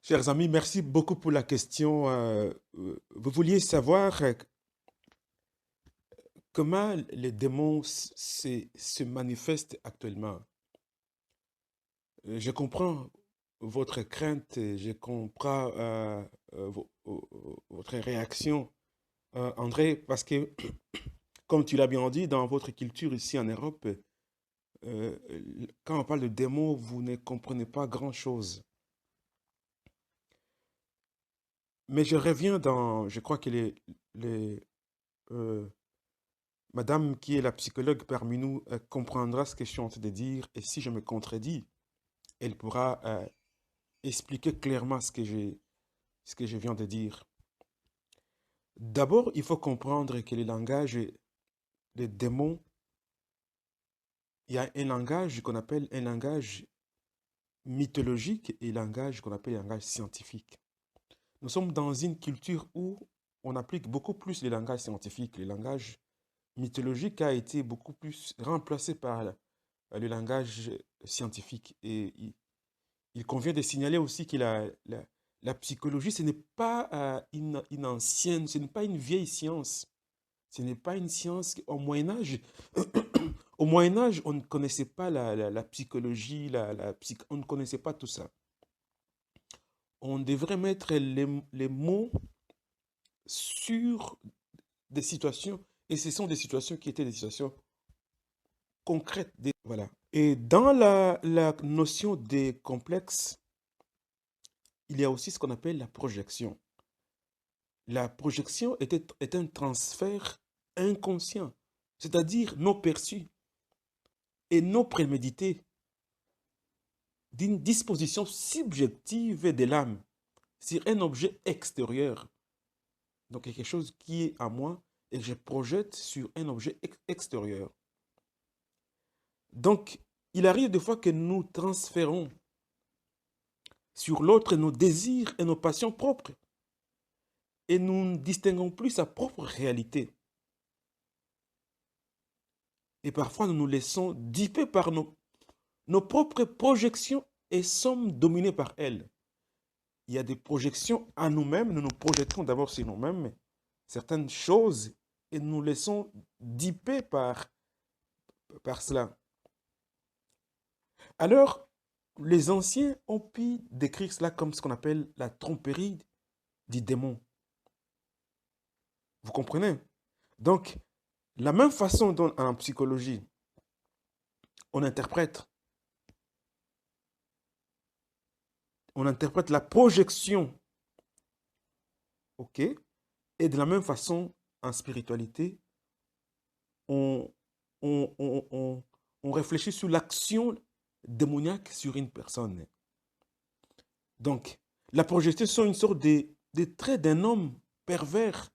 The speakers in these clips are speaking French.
Chers amis, merci beaucoup pour la question. Vous vouliez savoir comment les démons se manifestent actuellement. Je comprends votre crainte, et je comprends votre réaction, André, parce que, comme tu l'as bien dit, dans votre culture ici en Europe, euh, quand on parle de démons, vous ne comprenez pas grand-chose. Mais je reviens je crois que euh, Madame, qui est la psychologue parmi nous, comprendra ce que je suis en train de dire et si je me contredis, elle pourra expliquer clairement ce que je viens de dire. D'abord, il faut comprendre que le langage des démons, il y a un langage qu'on appelle un langage mythologique et un langage qu'on appelle un langage scientifique. Nous sommes dans une culture où on applique beaucoup plus le langage scientifique. Le langage mythologique a été beaucoup plus remplacé par le langage scientifique. Et il convient de signaler aussi que la psychologie, ce n'est pas une ancienne, ce n'est pas une vieille science. Ce n'est pas une science au Moyen Âge. Au Moyen Âge, on ne connaissait pas la psychologie, on ne connaissait pas tout ça. On devrait mettre les mots sur des situations, et ce sont des situations qui étaient des situations concrètes. Voilà. Et dans la notion des complexes, il y a aussi ce qu'on appelle la projection. La projection est un transfert inconscient, c'est-à-dire non perçu et non prémédité d'une disposition subjective de l'âme sur un objet extérieur. Donc quelque chose qui est à moi et que je projette sur un objet extérieur. Donc, il arrive des fois que nous transférons sur l'autre nos désirs et nos passions propres et nous ne distinguons plus sa propre réalité. Et parfois, nous nous laissons dipper par nos propres projections et sommes dominés par elles. Il y a des projections à nous-mêmes, nous nous projetons d'abord sur nous-mêmes, certaines choses, et nous nous laissons dipper par cela. Alors, les anciens ont pu décrire cela comme ce qu'on appelle la tromperie du démon. Vous comprenez? Donc, la même façon dont en psychologie, on interprète, on interprète la projection, ok? Et de la même façon, en spiritualité, on, on réfléchit sur l'action démoniaque sur une personne. Donc, la projection sont une sorte de traits d'un homme pervers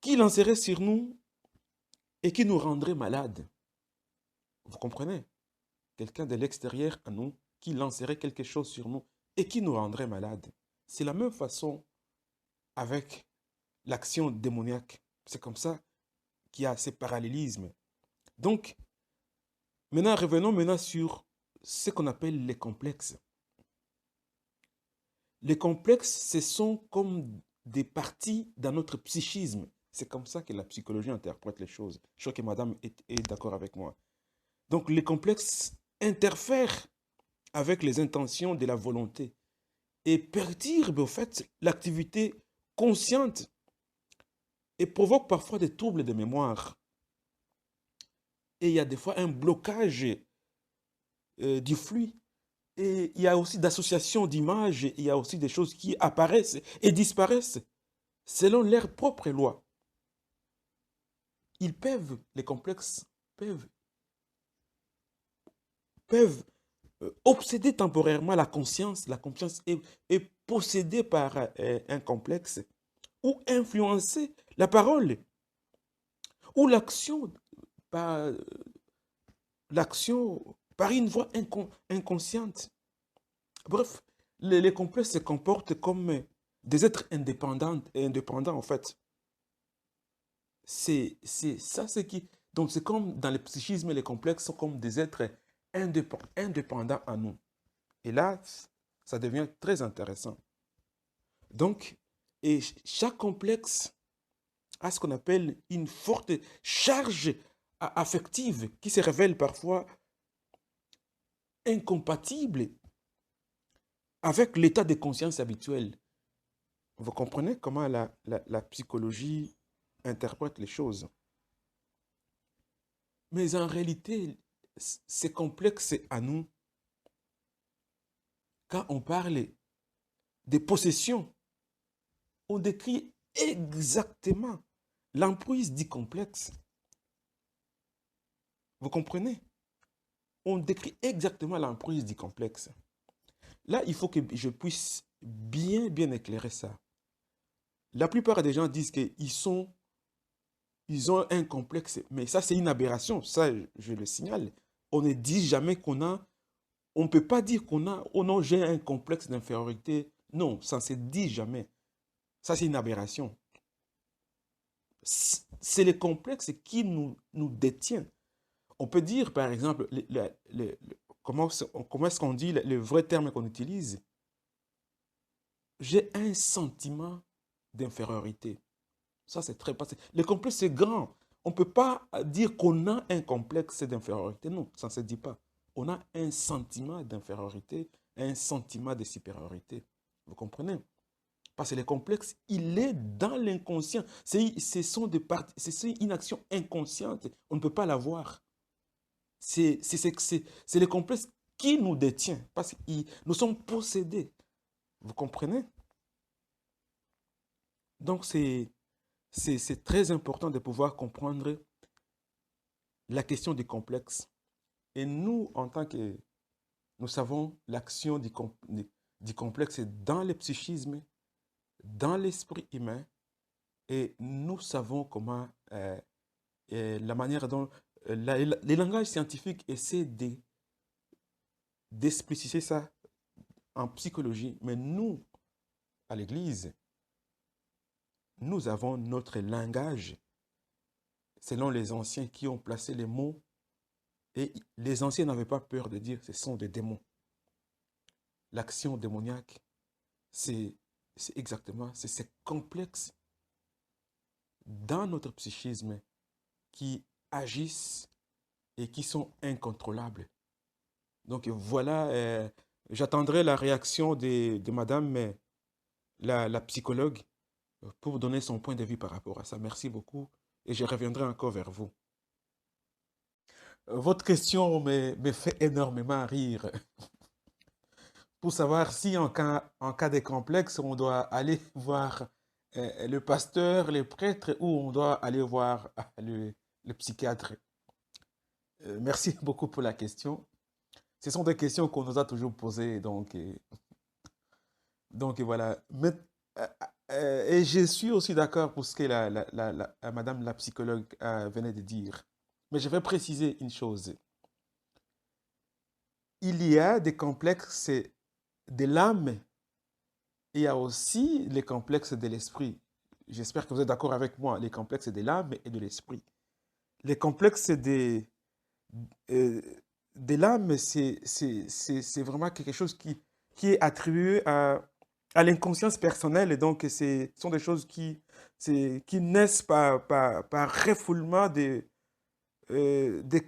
qui lancerait sur nous et qui nous rendrait malades. Vous comprenez? Quelqu'un de l'extérieur à nous qui lancerait quelque chose sur nous et qui nous rendrait malades. C'est la même façon avec l'action démoniaque. C'est comme ça qu'il y a ces parallélismes. Donc, maintenant, revenons maintenant sur ce qu'on appelle les complexes. Les complexes, ce sont comme des parties dans notre psychisme. C'est comme ça que la psychologie interprète les choses. Je crois que madame est d'accord avec moi. Donc, les complexes interfèrent avec les intentions de la volonté et perturbent, au fait, l'activité consciente et provoquent parfois des troubles de mémoire. Et il y a des fois un blocage du flux. Et il y a aussi d'associations d'images, il y a aussi des choses qui apparaissent et disparaissent selon leurs propres lois. Les complexes peuvent obséder temporairement la conscience. La conscience est possédée par un complexe ou influencer la parole ou par, l'action par une voie inconsciente. Bref, les complexes se comportent comme des êtres indépendants en fait. C'est ça ce qui... Donc c'est comme dans le psychisme, les complexes sont comme des êtres indépendants à nous. Et là, Ça devient très intéressant. Donc, et chaque complexe a ce qu'on appelle une forte charge affective qui se révèle parfois incompatible avec l'état de conscience habituel. Vous comprenez comment la psychologie interprète les choses. Mais en réalité, c'est complexe à nous. Quand on parle des possessions, on décrit exactement l'emprise du complexe. Vous comprenez? On décrit exactement l'emprise du complexe. Là, il faut que je puisse bien éclairer ça. La plupart des gens disent qu'ils ont un complexe, mais ça, c'est une aberration. Ça, je le signale. On ne dit jamais qu'on a, on ne peut pas dire qu'on a, oh non, j'ai un complexe d'infériorité. Non, ça ne se dit jamais. Ça, c'est une aberration. C'est le complexe qui nous détient. On peut dire, par exemple, comment est-ce qu'on dit le vrai terme qu'on utilise? J'ai un sentiment d'infériorité. Ça, c'est très passé. Le complexe, c'est grand. On ne peut pas dire qu'on a un complexe d'infériorité. Non, ça ne se dit pas. On a un sentiment d'infériorité, un sentiment de supériorité. Vous comprenez? Parce que le complexe, il est dans l'inconscient. C'est une action inconsciente. On ne peut pas l'avoir. C'est le complexe qui nous détient. Parce que nous sommes possédés. Vous comprenez? Donc, c'est très important de pouvoir comprendre la question du complexe. Et nous, en tant que... Nous savons l'action du complexe dans le psychisme, dans l'esprit humain, et nous savons comment, la manière dont les langages scientifiques essaient d'expliciter ça en psychologie. Mais nous, à l'Église, nous avons notre langage, selon les anciens qui ont placé les mots. Et les anciens n'avaient pas peur de dire ce sont des démons. L'action démoniaque, c'est exactement, c'est ces complexes dans notre psychisme qui agissent et qui sont incontrôlables. Donc voilà, j'attendrai la réaction de madame la psychologue pour donner son point de vue par rapport à ça. Merci beaucoup et je reviendrai encore vers vous. Votre question me fait énormément rire. Pour savoir si en cas de complexe, on doit aller voir le pasteur, le prêtre, ou on doit aller voir le psychiatre. Merci beaucoup pour la question. Ce sont des questions qu'on nous a toujours posées, donc voilà. Mais, et je suis aussi d'accord pour ce que madame la psychologue venait de dire. Mais je vais préciser une chose. Il y a des complexes de l'âme. Il y a aussi les complexes de l'esprit. J'espère que vous êtes d'accord avec moi. Les complexes de l'âme et de l'esprit. Les complexes de l'âme, c'est vraiment quelque chose qui est attribué à l'inconscience personnelle. Et donc, ce sont des choses qui naissent par refoulement des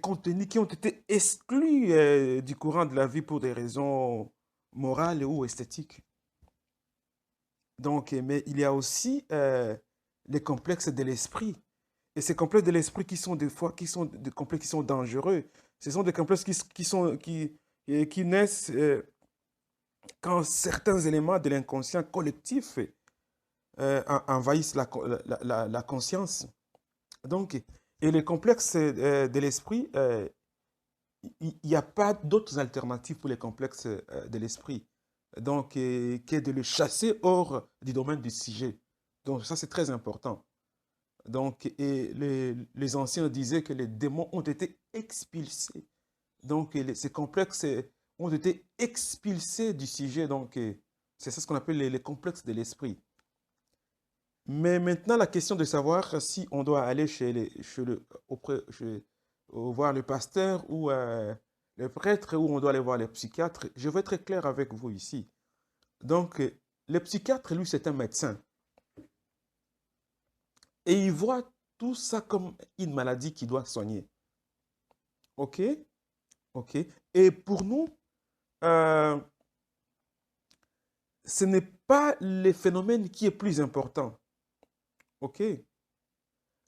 contenus qui ont été exclus du courant de la vie pour des raisons morales ou esthétiques. Donc, mais il y a aussi les complexes de l'esprit. Et ces complexes de l'esprit qui sont des fois des complexes qui sont dangereux. Ce sont des complexes qui naissent quand certains éléments de l'inconscient collectif envahissent la conscience. Donc, et les complexes de l'esprit, il n'y a pas d'autres alternatives pour les complexes de l'esprit. Donc, que de le chasser hors du domaine du sujet. Donc, ça, c'est très important. Donc, et les anciens disaient que les démons ont été expulsés. Donc, ces complexes ont été expulsés du sujet. Donc, c'est ça ce qu'on appelle les complexes de l'esprit. Mais maintenant, la question de savoir si on doit aller voir le pasteur ou le prêtre, ou on doit aller voir les psychiatres, je vais être très clair avec vous ici. Donc, le psychiatre, lui, c'est un médecin. Et il voit tout ça comme une maladie qu'il doit soigner. OK? OK? Et pour nous, euh, ce n'est pas le phénomène qui est plus important. OK?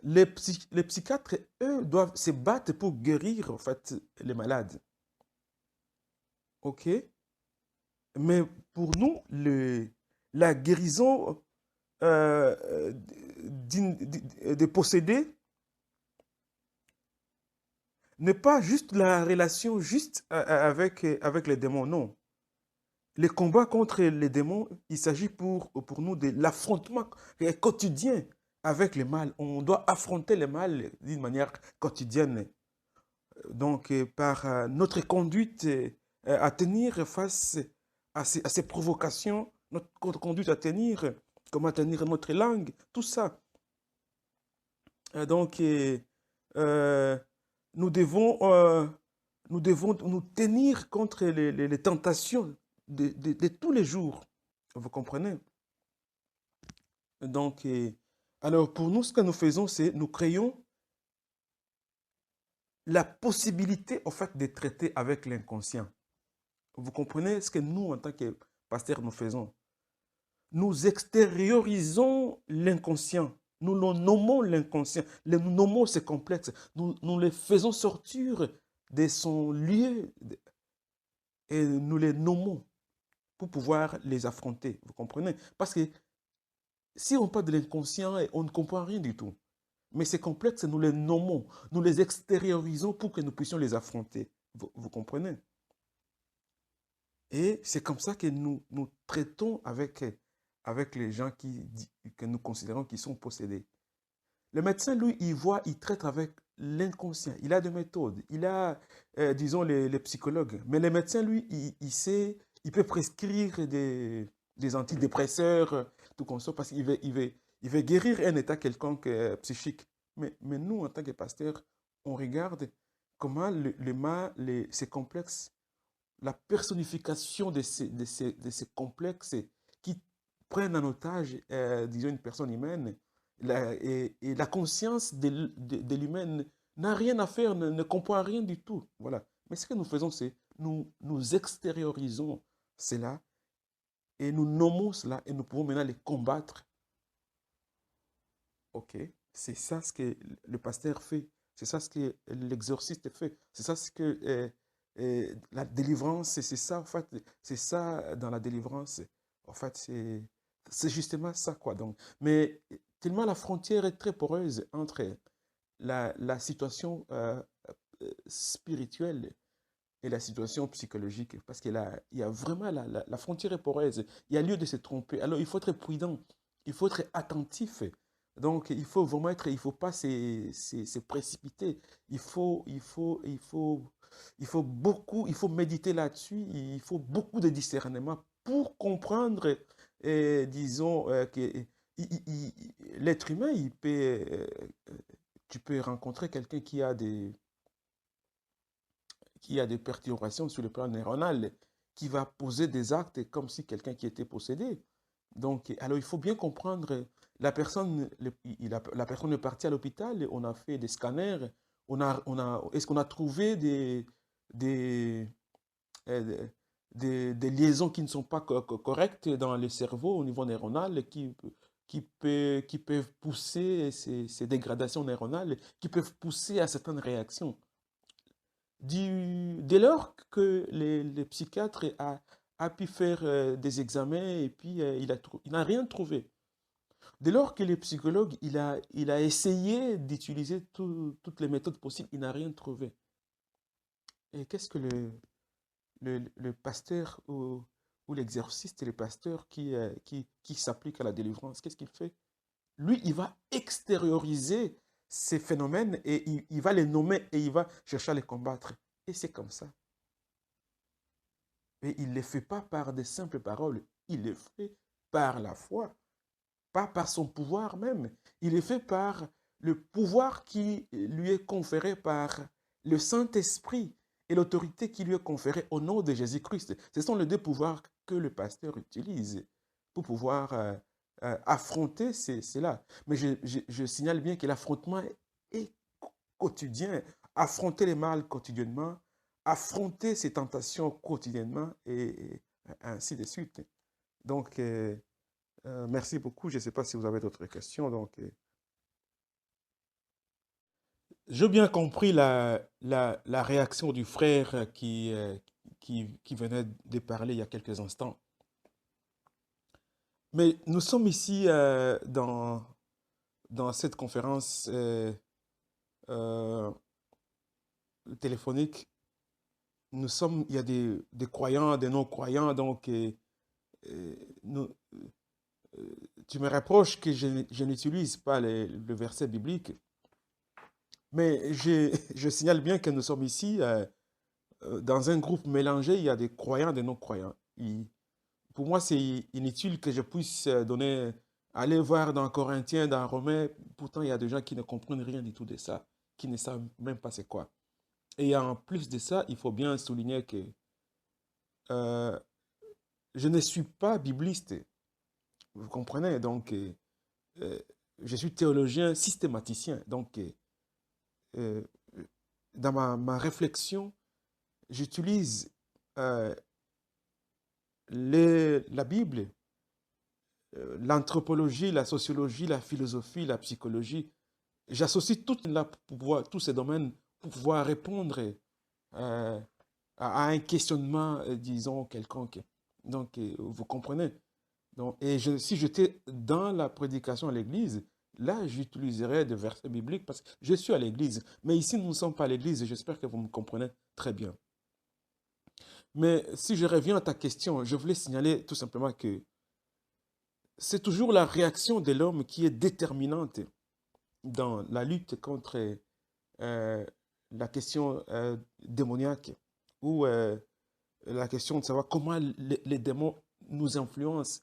Les psychiatres, eux, doivent se battre pour guérir, en fait, les malades. OK? Mais pour nous, la guérison des possédés n'est pas juste la relation juste avec les démons, non. Les combats contre les démons, il s'agit pour nous de l'affrontement quotidien avec le mal. On doit affronter le mal d'une manière quotidienne. Donc, par notre conduite à tenir face à ces provocations, notre conduite à tenir, comment tenir notre langue, tout ça. Donc, euh, nous devons, euh, nous devons nous tenir contre les tentations de tous les jours. Vous comprenez? Donc, alors pour nous, ce que nous faisons, c'est nous créons la possibilité, en fait, de traiter avec l'inconscient. Vous comprenez ce que nous, en tant que pasteurs, nous faisons? Nous extériorisons l'inconscient. Nous le nommons l'inconscient. Nous nommons ces complexes. Nous les faisons sortir de son lieu et nous les nommons pour pouvoir les affronter. Vous comprenez? Parce que si on parle de l'inconscient, on ne comprend rien du tout. Mais ces complexes, nous les nommons, nous les extériorisons pour que nous puissions les affronter. Vous comprenez? Et c'est comme ça que nous traitons avec les gens que nous considérons qui sont possédés. Le médecin, lui, il traite avec l'inconscient. Il a des méthodes. Il a, disons, les psychologues. Mais le médecin, lui, il peut prescrire des antidépresseurs, tout comme ça, parce qu'il veut guérir un état quelconque psychique. Mais nous, en tant que pasteurs, on regarde comment le mal, ces complexes, la personnification de ces complexes qui prennent en otage, disons, une personne humaine, et la conscience de l'humaine n'a rien à faire, ne comprend rien du tout. Voilà. Mais ce que nous faisons, c'est nous extériorisons cela et nous nommons cela et nous pouvons maintenant les combattre. OK? C'est ça ce que le pasteur fait. C'est ça ce que l'exorciste fait. C'est ça ce que la délivrance, c'est ça, en fait. C'est ça dans la délivrance. En fait, c'est justement ça, quoi. Donc, mais tellement la frontière est très poreuse entre la situation spirituelle et la situation psychologique. Parce il y a vraiment la frontière est poreuse. Il y a lieu de se tromper. Alors, il faut être prudent. Il faut être attentif. Donc, il faut vraiment être, il ne faut pas se précipiter. Il faut méditer là-dessus. Il faut beaucoup de discernement pour comprendre, disons, que l'être humain, tu peux rencontrer quelqu'un qui a des perturbations sur le plan neuronal, qui va poser des actes comme si quelqu'un qui était possédé. Donc, alors il faut bien comprendre, la personne est partie à l'hôpital, on a fait des scanners, est-ce qu'on a trouvé des, euh, des liaisons qui ne sont pas correctes dans le cerveau au niveau neuronal qui peuvent pousser ces dégradations neuronales, qui peuvent pousser à certaines réactions. Dès lors que les psychiatres a pu faire des examens et puis il n'a rien trouvé. Dès lors que le psychologue il a essayé d'utiliser toutes les méthodes possibles, il n'a rien trouvé. Et qu'est-ce que le pasteur ou l'exorciste, le pasteur qui s'applique à la délivrance, qu'est-ce qu'il fait? Lui, il va extérioriser ces phénomènes et il va les nommer et il va chercher à les combattre. Et c'est comme ça. Et il ne le fait pas par des simples paroles, il le fait par la foi, pas par son pouvoir même. Il le fait par le pouvoir qui lui est conféré par le Saint-Esprit et l'autorité qui lui est conférée au nom de Jésus-Christ. Ce sont les deux pouvoirs que le pasteur utilise pour pouvoir affronter cela. Mais je signale bien que l'affrontement est quotidien. Affronter les mal quotidiennement, affronter ces tentations quotidiennement et ainsi de suite. Donc, merci beaucoup. Je ne sais pas si vous avez d'autres questions. Donc, j'ai bien compris la réaction du frère qui venait de parler il y a quelques instants. Mais nous sommes ici dans cette conférence téléphonique. Il y a des croyants, des non-croyants. Donc, nous, tu me reproches que je n'utilise pas le verset biblique. Mais je signale bien que nous sommes ici dans un groupe mélangé. Il y a des croyants, des non-croyants. Pour moi, c'est inutile que je puisse aller voir dans Corinthiens, dans Romains. Pourtant, il y a des gens qui ne comprennent rien du tout de ça, qui ne savent même pas c'est quoi. Et en plus de ça, il faut bien souligner que euh, je ne suis pas bibliste. Vous comprenez? Donc, je suis théologien systématicien. Donc, euh, dans ma réflexion, j'utilise la Bible, l'anthropologie, la sociologie, la philosophie, la psychologie. J'associe tous ces domaines pour pouvoir répondre à un questionnement, disons, quelconque. Donc, vous comprenez. Donc, si j'étais dans la prédication à l'église, là, j'utiliserais des versets bibliques parce que je suis à l'église. Mais ici, nous ne sommes pas à l'église et j'espère que vous me comprenez très bien. Mais si je reviens à ta question, je voulais signaler tout simplement que c'est toujours la réaction de l'homme qui est déterminante dans la lutte contre la question démoniaque ou la question de savoir comment les démons nous influencent.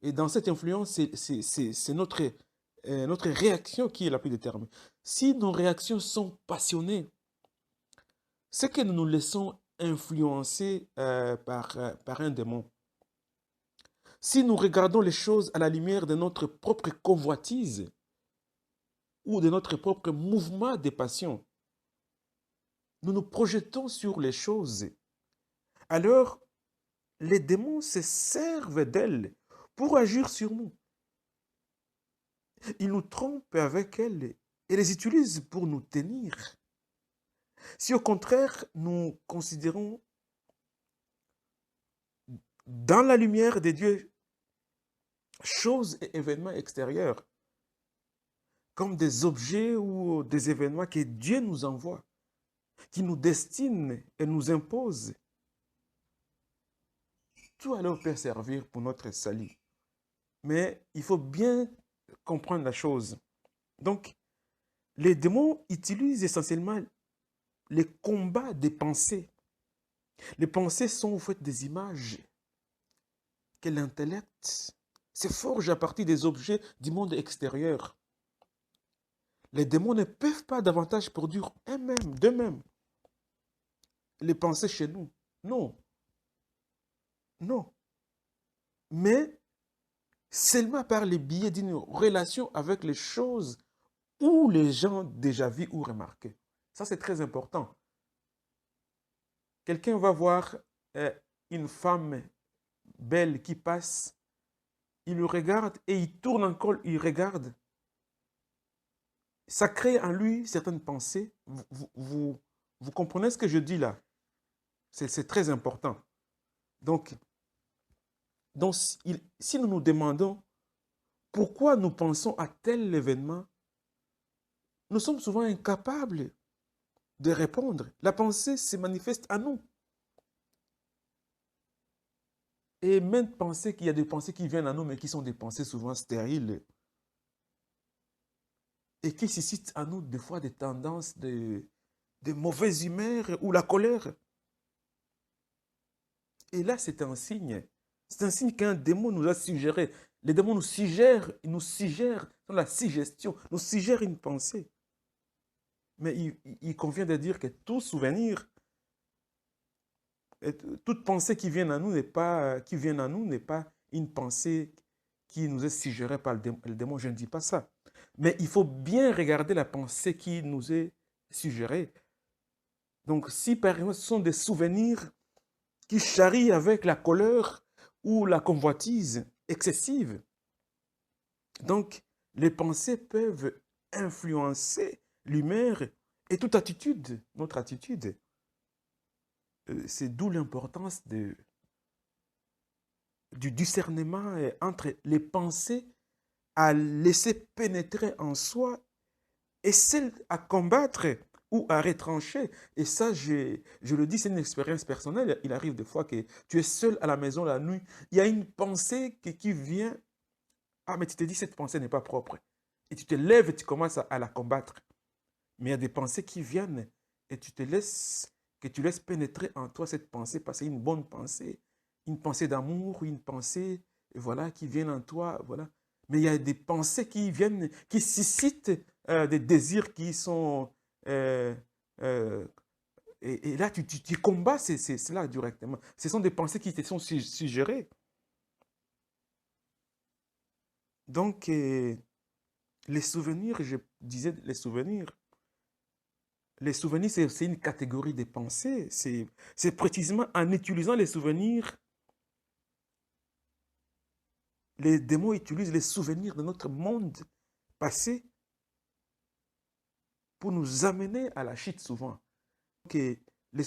Et dans cette influence, c'est notre réaction qui est la plus déterminante. Si nos réactions sont passionnées, c'est que nous nous laissons influencer par un démon. Si nous regardons les choses à la lumière de notre propre convoitise ou de notre propre mouvement des passions, nous nous projetons sur les choses. Alors, les démons se servent d'elles pour agir sur nous. Ils nous trompent avec elles et les utilisent pour nous tenir. Si au contraire, nous considérons dans la lumière de Dieu choses et événements extérieurs comme des objets ou des événements que Dieu nous envoie, qui nous destinent et nous imposent, tout alors peut servir pour notre salut. Mais il faut bien comprendre la chose. Donc, les démons utilisent essentiellement les combats des pensées. Les pensées sont en fait des images que l'intellect se forge à partir des objets du monde extérieur. Les démons ne peuvent pas davantage produire d'eux-mêmes les pensées chez nous. Non. Non. Mais seulement par les biais d'une relation avec les choses où les gens déjà vus ou remarqués. Ça, c'est très important. Quelqu'un va voir une femme belle qui passe, il le regarde et il tourne encore, il regarde. Ça crée en lui certaines pensées. Vous comprenez ce que je dis là? C'est très important. Donc si nous nous demandons pourquoi nous pensons à tel événement, nous sommes souvent incapables de répondre. La pensée se manifeste à nous. Et même penser qu'il y a des pensées qui viennent à nous, mais qui sont des pensées souvent stériles et qui suscitent à nous des fois des tendances de mauvaise humeur ou la colère. Et là, c'est un signe. C'est un signe qu'un démon nous a suggéré. Les démons nous suggèrent dans la suggestion, nous suggèrent une pensée. Mais il convient de dire que tout souvenir toute pensée qui vient à nous n'est pas une pensée qui nous est suggérée par le démon. Je ne dis pas ça. Mais il faut bien regarder la pensée qui nous est suggérée. Donc, si par exemple, ce sont des souvenirs qui charrient avec la colère ou la convoitise excessive, donc les pensées peuvent influencer l'humeur et toute attitude, notre attitude. C'est d'où l'importance du discernement entre les pensées à laisser pénétrer en soi et celles à combattre ou à retrancher. Et ça, je le dis, c'est une expérience personnelle. Il arrive des fois que tu es seul à la maison la nuit, il y a une pensée qui vient. Ah, mais tu te dis, cette pensée n'est pas propre. Et tu te lèves et tu commences à la combattre. Mais il y a des pensées qui viennent et tu laisses pénétrer en toi cette pensée, parce que c'est une pensée d'amour, une pensée, voilà, qui vient en toi, voilà. Mais il y a des pensées qui viennent, qui suscitent des désirs qui sont... euh, euh, et là, tu combats cela directement. Ce sont des pensées qui te sont suggérées. Donc, les souvenirs, je disais les souvenirs, c'est une catégorie de pensées. C'est précisément en utilisant les souvenirs, les démons utilisent les souvenirs de notre monde passé pour nous amener à la chute souvent. Ils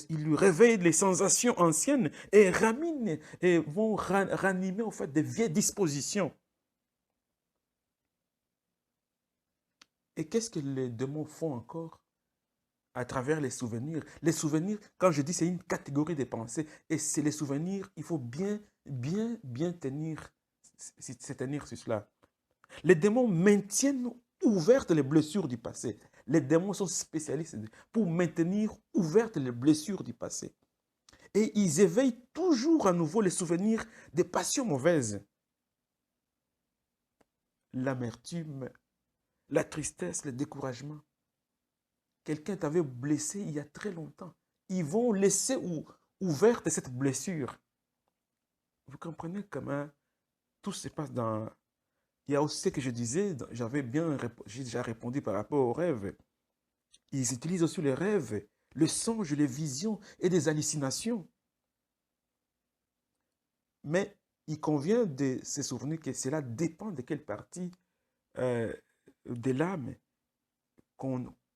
lui réveillent les sensations anciennes et raminent et vont ranimer en fait des vieilles dispositions. Et qu'est-ce que les démons font encore à travers les souvenirs? Les souvenirs, quand je dis c'est une catégorie de pensées, et c'est les souvenirs, il faut bien tenir sur cela. Les démons maintiennent ouvertes les blessures du passé. Les démons sont spécialistes pour maintenir ouvertes les blessures du passé. Et ils éveillent toujours à nouveau les souvenirs des passions mauvaises. L'amertume, la tristesse, le découragement. Quelqu'un t'avait blessé il y a très longtemps. Ils vont laisser ouverte cette blessure. Vous comprenez comment tout se passe dans... Il y a aussi ce que je disais, j'ai déjà répondu par rapport aux rêves. Ils utilisent aussi les rêves, le songe, les visions et des hallucinations. Mais il convient de se souvenir que cela dépend de quelle partie de l'âme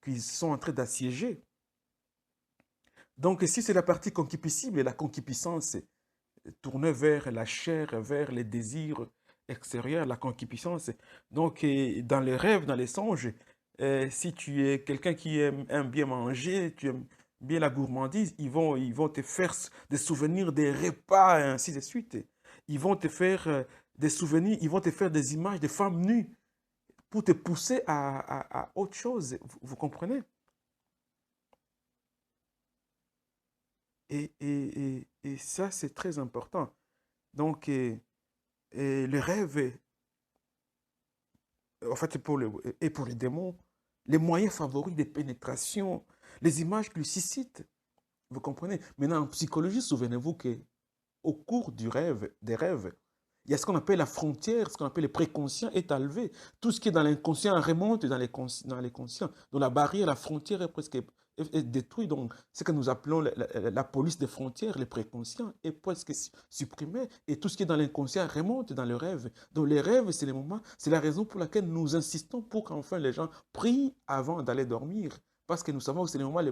qu'ils sont en train d'assiéger. Donc, si c'est la partie concupiscible, la concupiscence tournée vers la chair, vers les désirs extérieurs, la concupiscence. Donc, dans les rêves, dans les songes, si tu es quelqu'un qui aime bien manger, tu aimes bien la gourmandise, ils vont te faire des souvenirs des repas, et ainsi de suite. Ils vont te faire des souvenirs, ils vont te faire des images de femmes nues pour te pousser à autre chose. Vous comprenez? Et ça, c'est très important. Donc, le rêve, en fait, pour les démons, les moyens favoris de pénétration, les images qu'ils suscitent. Vous comprenez? Maintenant, en psychologie, souvenez-vous qu'au cours des rêves, il y a ce qu'on appelle la frontière, ce qu'on appelle le préconscient est enlevé. Tout ce qui est dans l'inconscient remonte dans les conscients. Donc la barrière, la frontière est presque détruite. Donc ce que nous appelons la police des frontières, le préconscient, est presque supprimé. Et tout ce qui est dans l'inconscient remonte dans le rêve. Donc les rêves, c'est les moments, c'est la raison pour laquelle nous insistons pour qu'enfin les gens prient avant d'aller dormir. Parce que nous savons que c'est le moment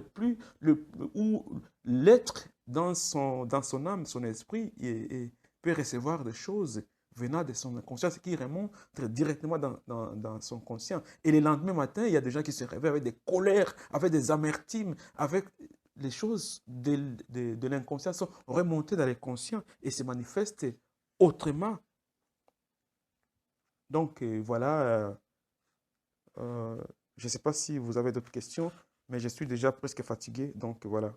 où l'être dans son âme, son esprit, peut recevoir des choses venant de son inconscient, qui remontent directement dans son conscient. Et le lendemain matin, il y a des gens qui se réveillent avec des colères, avec des amertumes, avec les choses de l'inconscient sont remontées dans le conscient et se manifestent autrement. Donc voilà, je ne sais pas si vous avez d'autres questions, mais je suis déjà presque fatigué, donc voilà.